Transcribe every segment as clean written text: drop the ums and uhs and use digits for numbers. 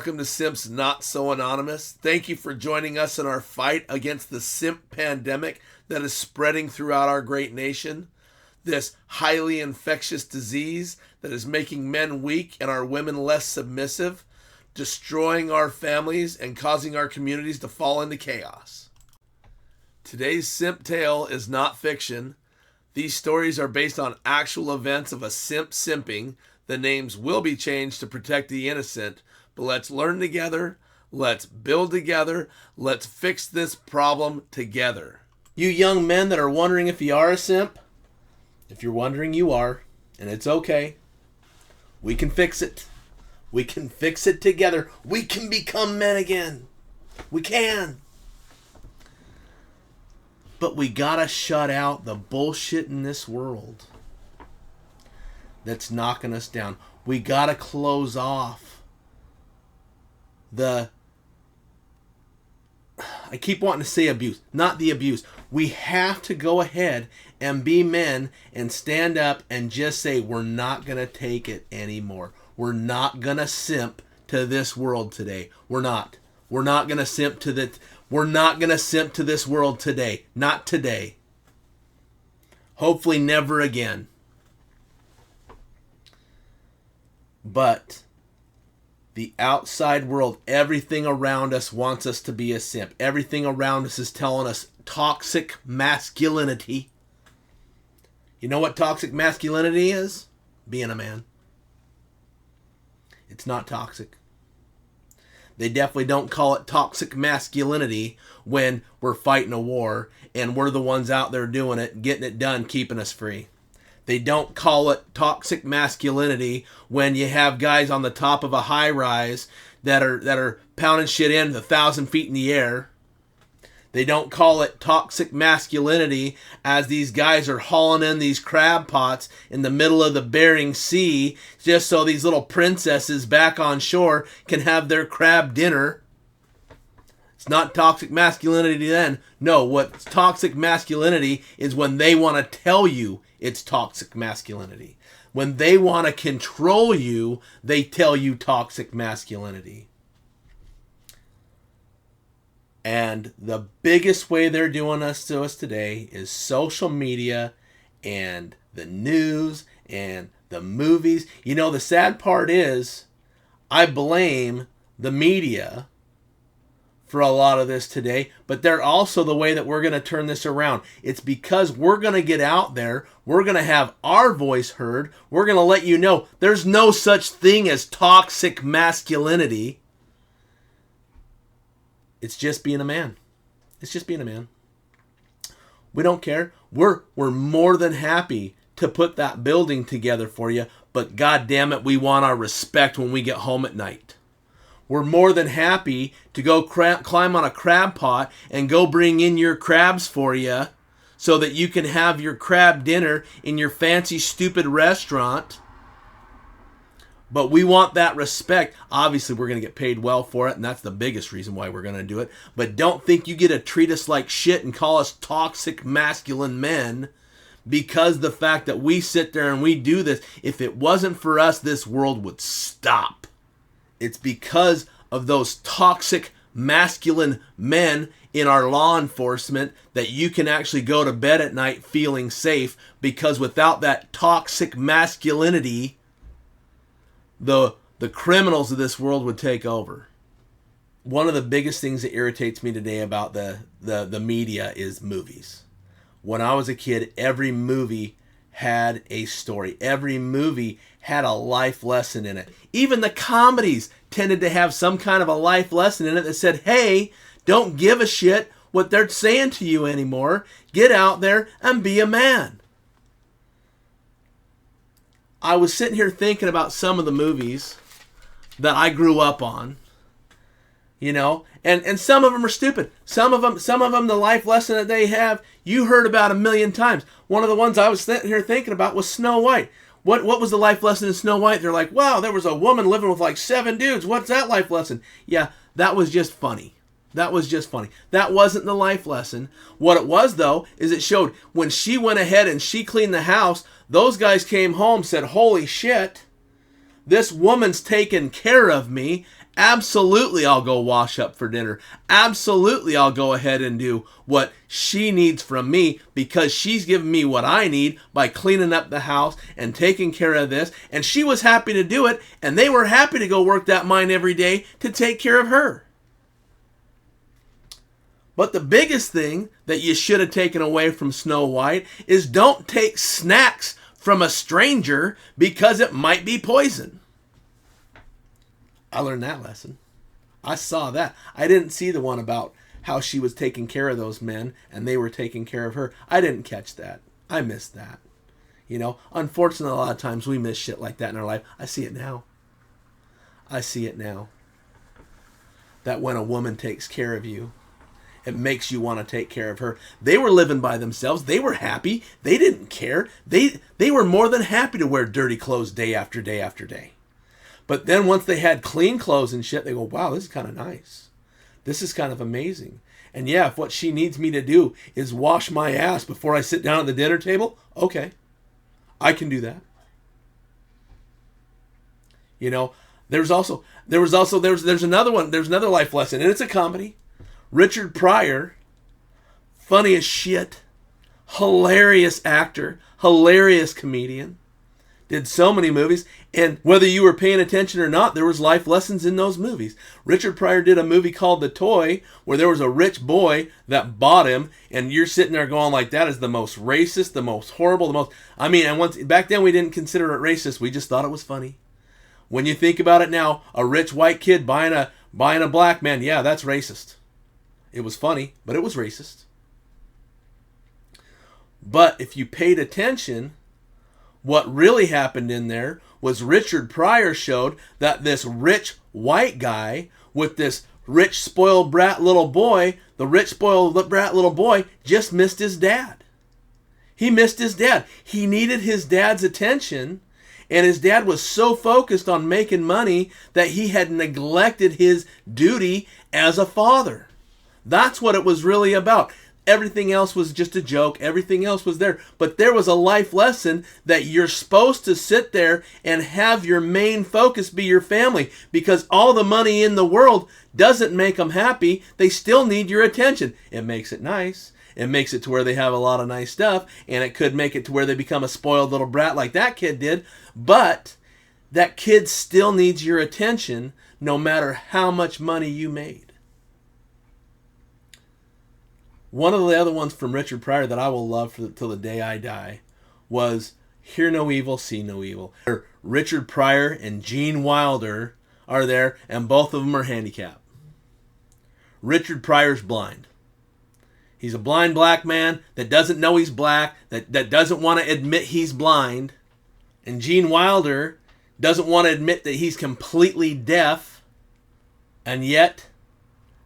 welcome to Simps Not So Anonymous. Thank you for joining us in our fight against the simp pandemic that is spreading throughout our great nation. This highly infectious disease that is making men weak and our women less submissive, destroying our families and causing our communities to fall into chaos. Today's simp tale is not fiction. These stories are based on actual events of a simp simping. The names will be changed to protect the innocent, but let's learn together, let's build together, let's fix this problem together. You young men that are wondering if you are a simp, if you're wondering, you are, and it's okay. We can fix it. We can fix it together. We can become men again. We can. But we gotta shut out the bullshit in this world that's knocking us down. We gotta close off I keep wanting to say abuse, not the abuse. We have to go ahead and be men and stand up and just say, we're not going to take it anymore. We're not going to simp to this world today. We're not. We're not going to simp to this world today. Not today. Hopefully never again. But the outside world, everything around us wants us to be a simp. Everything around us is telling us toxic masculinity. You know what toxic masculinity is? Being a man. It's not toxic. They definitely don't call it toxic masculinity when we're fighting a war and we're the ones out there doing it, getting it done, keeping us free. They don't call it toxic masculinity when you have guys on the top of a high rise that are pounding shit in 1,000 feet in the air. They don't call it toxic masculinity as these guys are hauling in these crab pots in the middle of the Bering Sea just so these little princesses back on shore can have their crab dinner. It's not toxic masculinity then. No, what's toxic masculinity is when they want to tell you it's toxic masculinity. When they want to control you, they tell you toxic masculinity. And the biggest way they're doing this to us today is social media and the news and the movies. You know, the sad part is I blame the media for a lot of this today, but they're also the way that we're going to turn this around. It's because we're going to get out there, we're going to have our voice heard, we're going to let you know there's no such thing as toxic masculinity. It's just being a man. It's just being a man. We don't care. We're more than happy to put that building together for you, but God damn it, we want our respect when we get home at night. We're more than happy to go climb on a crab pot and go bring in your crabs for you so that you can have your crab dinner in your fancy, stupid restaurant. But we want that respect. Obviously, we're going to get paid well for it, and that's the biggest reason why we're going to do it. But don't think you get to treat us like shit and call us toxic masculine men because the fact that we sit there and we do this. If it wasn't for us, this world would stop. It's because of those toxic masculine men in our law enforcement that you can actually go to bed at night feeling safe, because without that toxic masculinity, the criminals of this world would take over. One of the biggest things that irritates me today about the media is movies. When I was a kid, every movie had a story. Every movie had a life lesson in it. Even the comedies tended to have some kind of a life lesson in it that said, hey, don't give a shit what they're saying to you anymore. Get out there and be a man. I was sitting here thinking about some of the movies that I grew up on, you know, and some of them are stupid. Some of them, the life lesson that they have, you heard about 1,000,000 times. One of the ones I was sitting here thinking about was Snow White. What was the life lesson in Snow White? They're like, wow, there was a woman living with like 7 dudes. What's that life lesson? Yeah, that was just funny. That was just funny. That wasn't the life lesson. What it was, though, is it showed when she went ahead and she cleaned the house, those guys came home, said, holy shit, this woman's taking care of me, Absolutely, I'll go wash up for dinner. Absolutely, I'll go ahead and do what she needs from me because she's giving me what I need by cleaning up the house and taking care of this. And she was happy to do it, and they were happy to go work that mine every day to take care of her. But the biggest thing that you should have taken away from Snow White is don't take snacks from a stranger because it might be poison. I learned that lesson. I saw that. I didn't see the one about how she was taking care of those men and they were taking care of her. I didn't catch that. I missed that. You know, unfortunately, a lot of times we miss shit like that in our life. I see it now. I see it now. That when a woman takes care of you, it makes you want to take care of her. They were living by themselves. They were happy. They didn't care. They were more than happy to wear dirty clothes day after day after day. But then once they had clean clothes and shit, they go, wow, this is kind of nice. This is kind of amazing. And yeah, if what she needs me to do is wash my ass before I sit down at the dinner table, okay, I can do that. You know, there's another one. There's another life lesson, and it's a comedy. Richard Pryor, funny as shit, hilarious actor, hilarious comedian, did so many movies, and whether you were paying attention or not, there was life lessons in those movies. Richard Pryor did a movie called The Toy, where there was a rich boy that bought him, and you're sitting there going like, that is the most racist, the most horrible, and back then we didn't consider it racist, we just thought it was funny. When you think about it now, a rich white kid buying a black man, yeah, that's racist. It was funny, but it was racist. But if you paid attention, what really happened in there was Richard Pryor showed that this rich white guy with this rich spoiled brat little boy, the rich spoiled brat little boy just missed his dad. He missed his dad. He needed his dad's attention, and his dad was so focused on making money that he had neglected his duty as a father. That's what it was really about. Everything else was just a joke. Everything else was there. But there was a life lesson that you're supposed to sit there and have your main focus be your family. Because all the money in the world doesn't make them happy. They still need your attention. It makes it nice. It makes it to where they have a lot of nice stuff. And it could make it to where they become a spoiled little brat like that kid did. But that kid still needs your attention no matter how much money you made. One of the other ones from Richard Pryor that I will love till the day I die was Hear No Evil, See No Evil. Richard Pryor and Gene Wilder are there, and both of them are handicapped. Richard Pryor's blind. He's a blind black man that doesn't know he's black, that doesn't want to admit he's blind. And Gene Wilder doesn't want to admit that he's completely deaf, and yet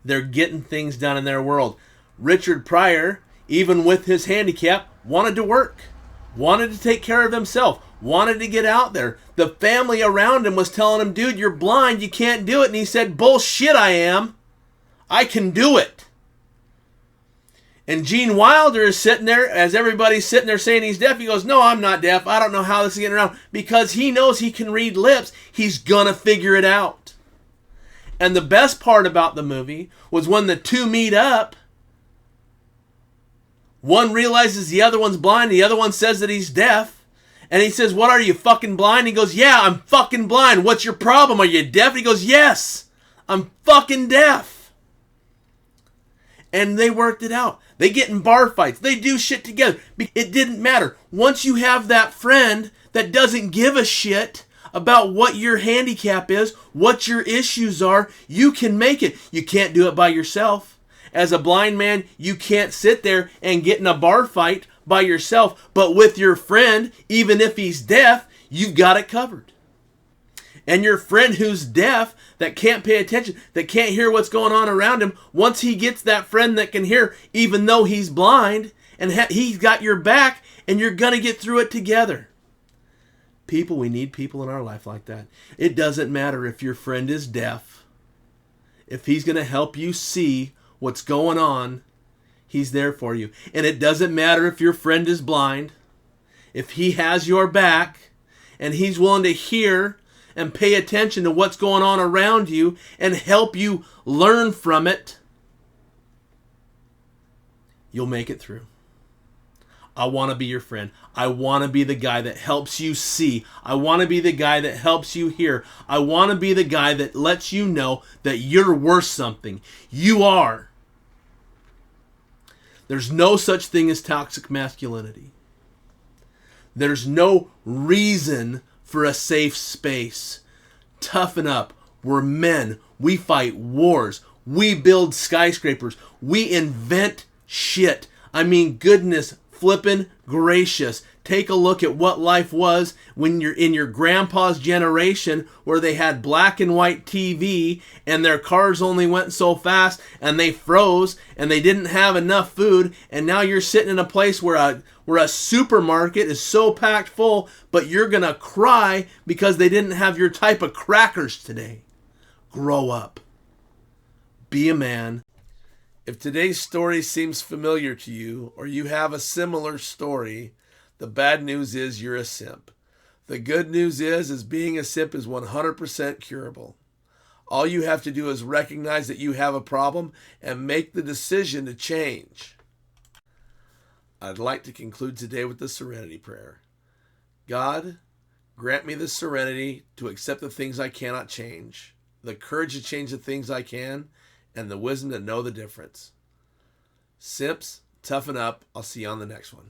they're getting things done in their world. Richard Pryor, even with his handicap, wanted to work, wanted to take care of himself, wanted to get out there. The family around him was telling him, dude, you're blind, you can't do it. And he said, bullshit, I am. I can do it. And Gene Wilder is sitting there, as everybody's sitting there saying he's deaf, he goes, no, I'm not deaf. I don't know how this is getting around. Because he knows he can read lips. He's gonna figure it out. And the best part about the movie was when the two meet up, one realizes the other one's blind. The other one says that he's deaf. And he says, what are you, fucking blind? He goes, yeah, I'm fucking blind. What's your problem? Are you deaf? He goes, yes, I'm fucking deaf. And they worked it out. They get in bar fights. They do shit together. It didn't matter. Once you have that friend that doesn't give a shit about what your handicap is, what your issues are, you can make it. You can't do it by yourself. As a blind man, you can't sit there and get in a bar fight by yourself. But with your friend, even if he's deaf, you've got it covered. And your friend who's deaf, that can't pay attention, that can't hear what's going on around him, once he gets that friend that can hear, even though he's blind, and he's got your back, and you're going to get through it together. People, we need people in our life like that. It doesn't matter if your friend is deaf. If he's going to help you see what's going on, he's there for you. And it doesn't matter if your friend is blind. If he has your back and he's willing to hear and pay attention to what's going on around you and help you learn from it, you'll make it through. I want to be your friend. I want to be the guy that helps you see. I want to be the guy that helps you hear. I want to be the guy that lets you know that you're worth something. You are. There's no such thing as toxic masculinity. There's no reason for a safe space. Toughen up. We're men. We fight wars. We build skyscrapers. We invent shit. I mean, goodness flippin' gracious. Take a look at what life was when you're in your grandpa's generation, where they had black and white TV and their cars only went so fast and they froze and they didn't have enough food, and now you're sitting in a place where a supermarket is so packed full, but you're gonna cry because they didn't have your type of crackers today. Grow up. Be a man. If today's story seems familiar to you, or you have a similar story, the bad news is you're a simp. The good news is being a simp is 100% curable. All you have to do is recognize that you have a problem and make the decision to change. I'd like to conclude today with the serenity prayer. God, grant me the serenity to accept the things I cannot change, the courage to change the things I can, and the wisdom to know the difference. Simps, toughen up. I'll see you on the next one.